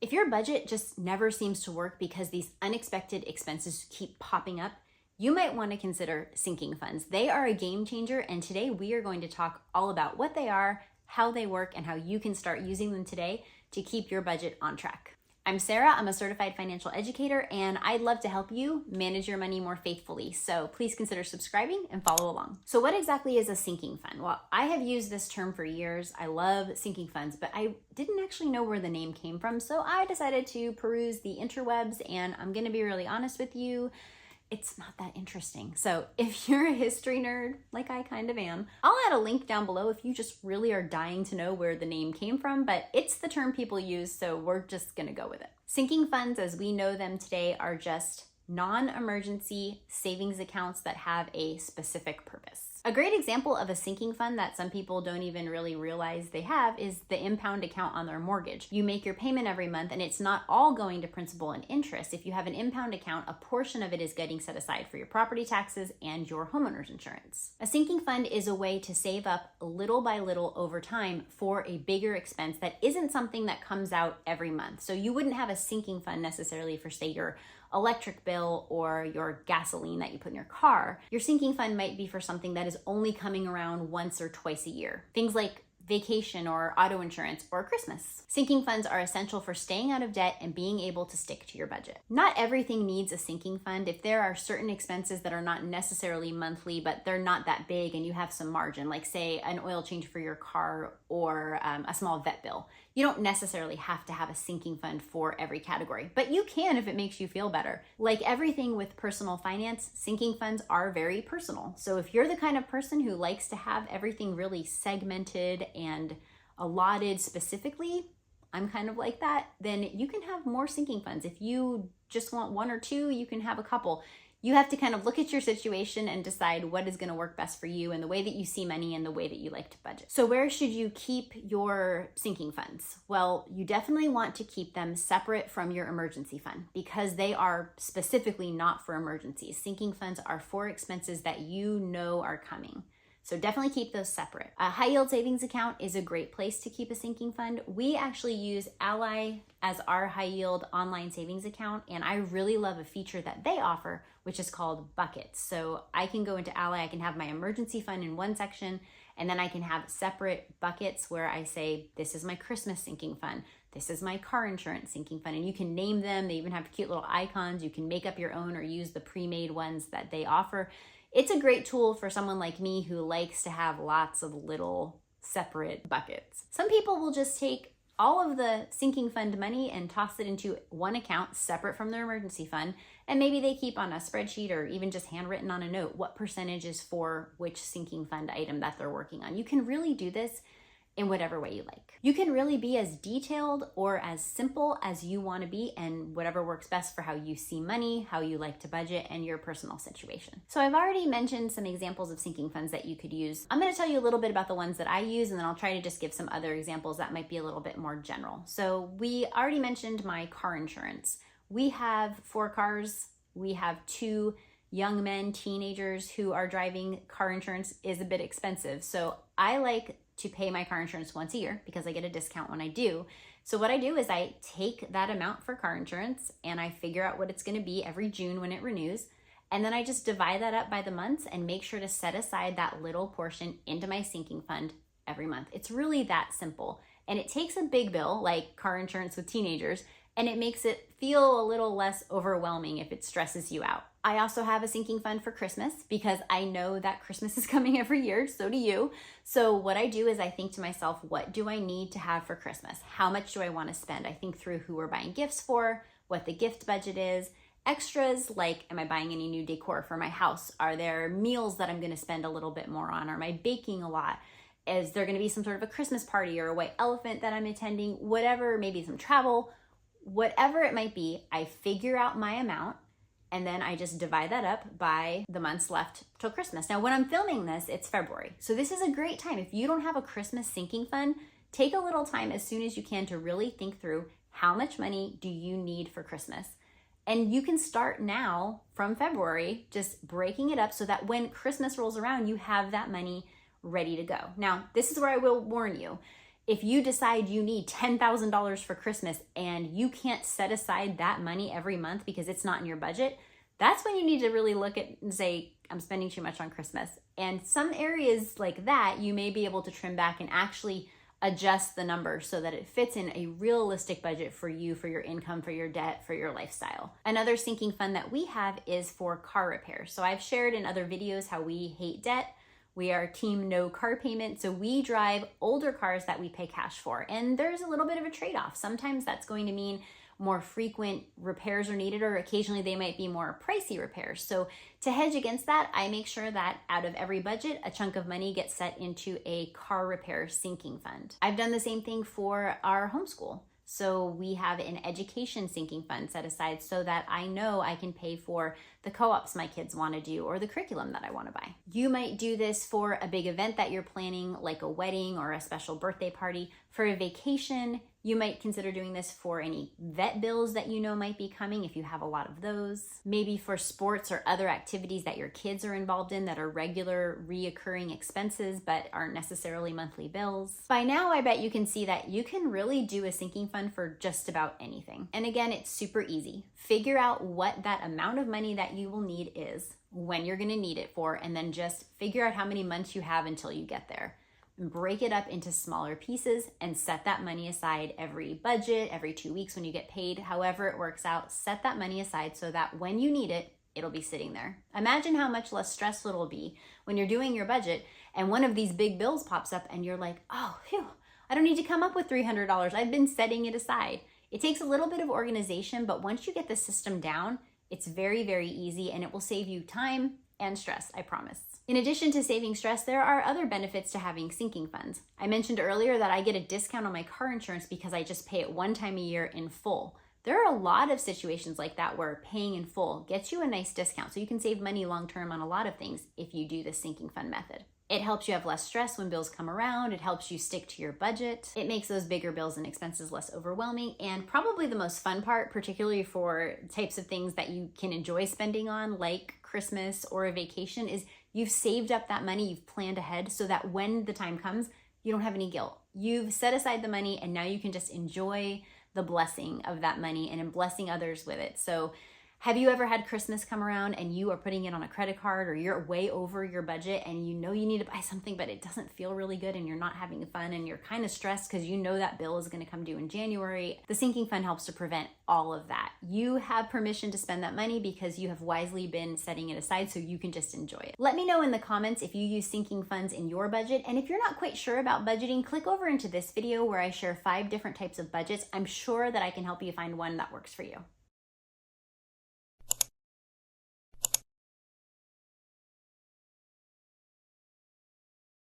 If your budget just never seems to work because these unexpected expenses keep popping up, you might want to consider sinking funds. They are a game changer, and today we are going to talk all about what they are, how they work, and how you can start using them today to keep your budget on track. I'm Sarah, I'm a certified financial educator, and I'd love to help you manage your money more faithfully. So please consider subscribing and follow along. So what exactly is a sinking fund? Well, I have used this term for years. I love sinking funds, but I didn't actually know where the name came from. So I decided to peruse the interwebs, and I'm gonna be really honest with you, it's not that interesting. So if you're a history nerd, like I kind of am, I'll add a link down below if you just really are dying to know where the name came from, but it's the term people use, so we're just gonna go with it. Sinking funds, as we know them today, are just non-emergency savings accounts that have a specific purpose. A great example of a sinking fund that some people don't even really realize they have is the impound account on their mortgage. You make your payment every month and it's not all going to principal and interest. If you have an impound account, a portion of it is getting set aside for your property taxes and your homeowner's insurance. A sinking fund is a way to save up little by little over time for a bigger expense that isn't something that comes out every month. So you wouldn't have a sinking fund necessarily for, say, your electric bill or your gasoline that you put in your car. Your sinking fund might be for something that is only coming around once or twice a year. Things like vacation or auto insurance or Christmas. Sinking funds are essential for staying out of debt and being able to stick to your budget. Not everything needs a sinking fund. If there are certain expenses that are not necessarily monthly, but they're not that big and you have some margin, like say an oil change for your car or a small vet bill, you don't necessarily have to have a sinking fund for every category, but you can if it makes you feel better. Like everything with personal finance, sinking funds are very personal. So if you're the kind of person who likes to have everything really segmented and allotted specifically, I'm kind of like that, then you can have more sinking funds. If you just want one or two, you can have a couple. You have to kind of look at your situation and decide what is going to work best for you and the way that you see money and the way that you like to budget. So where should you keep your sinking funds? Well, you definitely want to keep them separate from your emergency fund because they are specifically not for emergencies. Sinking funds are for expenses that you know are coming. So definitely keep those separate. A high yield savings account is a great place to keep a sinking fund. We actually use Ally as our high yield online savings account, and I really love a feature that they offer, which is called buckets. So I can go into Ally, I can have my emergency fund in one section, and then I can have separate buckets where I say, this is my Christmas sinking fund, this is my car insurance sinking fund, and you can name them. They even have cute little icons. You can make up your own or use the pre-made ones that they offer. It's a great tool for someone like me who likes to have lots of little separate buckets. Some people will just take all of the sinking fund money and toss it into one account separate from their emergency fund, and maybe they keep on a spreadsheet or even just handwritten on a note what percentage is for which sinking fund item that they're working on. You can really do this in whatever way you like. You can really be as detailed or as simple as you want to be, and whatever works best for how you see money, how you like to budget, and your personal situation. So I've already mentioned some examples of sinking funds that you could use. I'm going to tell you a little bit about the ones that I use, and then I'll try to just give some other examples that might be a little bit more general. So we already mentioned my car insurance. We have 4 cars. We have 2 young men, teenagers who are driving. Car insurance is a bit expensive. So I like to pay my car insurance once a year because I get a discount when I do. So what I do is I take that amount for car insurance and I figure out what it's going to be every June when it renews. And then I just divide that up by the months and make sure to set aside that little portion into my sinking fund every month. It's really that simple. And it takes a big bill like car insurance with teenagers, and it makes it feel a little less overwhelming if it stresses you out. I also have a sinking fund for Christmas because I know that Christmas is coming every year, so do you. So what I do is I think to myself, what do I need to have for Christmas? How much do I want to spend? I think through who we're buying gifts for, what the gift budget is, extras like, am I buying any new decor for my house? Are there meals that I'm going to spend a little bit more on? Am I baking a lot? Is there going to be some sort of a Christmas party or a white elephant that I'm attending? Whatever, maybe some travel, whatever it might be, I figure out my amount and then I just divide that up by the months left till Christmas. Now, when I'm filming this, it's February. So this is a great time. If you don't have a Christmas sinking fund, take a little time as soon as you can to really think through how much money do you need for Christmas. And you can start now from February, just breaking it up so that when Christmas rolls around, you have that money ready to go. Now, this is where I will warn you. If you decide you need $10,000 for Christmas and you can't set aside that money every month because it's not in your budget, that's when you need to really look at and say, I'm spending too much on Christmas. And some areas like that, you may be able to trim back and actually adjust the number so that it fits in a realistic budget for you, for your income, for your debt, for your lifestyle. Another sinking fund that we have is for car repair. So I've shared in other videos how we hate debt. We are team no car payment. So we drive older cars that we pay cash for. And there's a little bit of a trade-off. Sometimes that's going to mean more frequent repairs are needed, or occasionally they might be more pricey repairs. So to hedge against that, I make sure that out of every budget, a chunk of money gets set into a car repair sinking fund. I've done the same thing for our homeschool. So we have an education sinking fund set aside so that I know I can pay for the co-ops my kids want to do or the curriculum that I want to buy. You might do this for a big event that you're planning, like a wedding or a special birthday party. For a vacation, you might consider doing this for any vet bills that you know might be coming if you have a lot of those. Maybe for sports or other activities that your kids are involved in that are regular, reoccurring expenses but aren't necessarily monthly bills. By now, I bet you can see that you can really do a sinking fund for just about anything. And again, it's super easy. Figure out what that amount of money that you will need is, when you're gonna need it for, and then just figure out how many months you have until you get there. Break it up into smaller pieces and set that money aside every budget, every 2 weeks when you get paid, however it works out. Set that money aside so that when you need it, it'll be sitting there. Imagine how much less stressful it'll be when you're doing your budget and one of these big bills pops up and you're like, oh, phew, I don't need to come up with $300. I've been setting it aside. It takes a little bit of organization, but once you get the system down, it's very, very easy and it will save you time and stress, I promise. In addition to saving stress, there are other benefits to having sinking funds. I mentioned earlier that I get a discount on my car insurance because I just pay it one time a year in full. There are a lot of situations like that where paying in full gets you a nice discount, so you can save money long-term on a lot of things if you do the sinking fund method. It helps you have less stress when bills come around. It helps you stick to your budget. It makes those bigger bills and expenses less overwhelming. And probably the most fun part, particularly for types of things that you can enjoy spending on, like Christmas or a vacation, is you've saved up that money, you've planned ahead so that when the time comes, you don't have any guilt. You've set aside the money and now you can just enjoy the blessing of that money and in blessing others with it. So have you ever had Christmas come around and you are putting it on a credit card or you're way over your budget and you know you need to buy something but it doesn't feel really good and you're not having fun and you're kind of stressed because you know that bill is going to come due in January? The sinking fund helps to prevent all of that. You have permission to spend that money because you have wisely been setting it aside so you can just enjoy it. Let me know in the comments if you use sinking funds in your budget, and if you're not quite sure about budgeting, click over into this video where I share 5 different types of budgets. I'm sure that I can help you find one that works for you.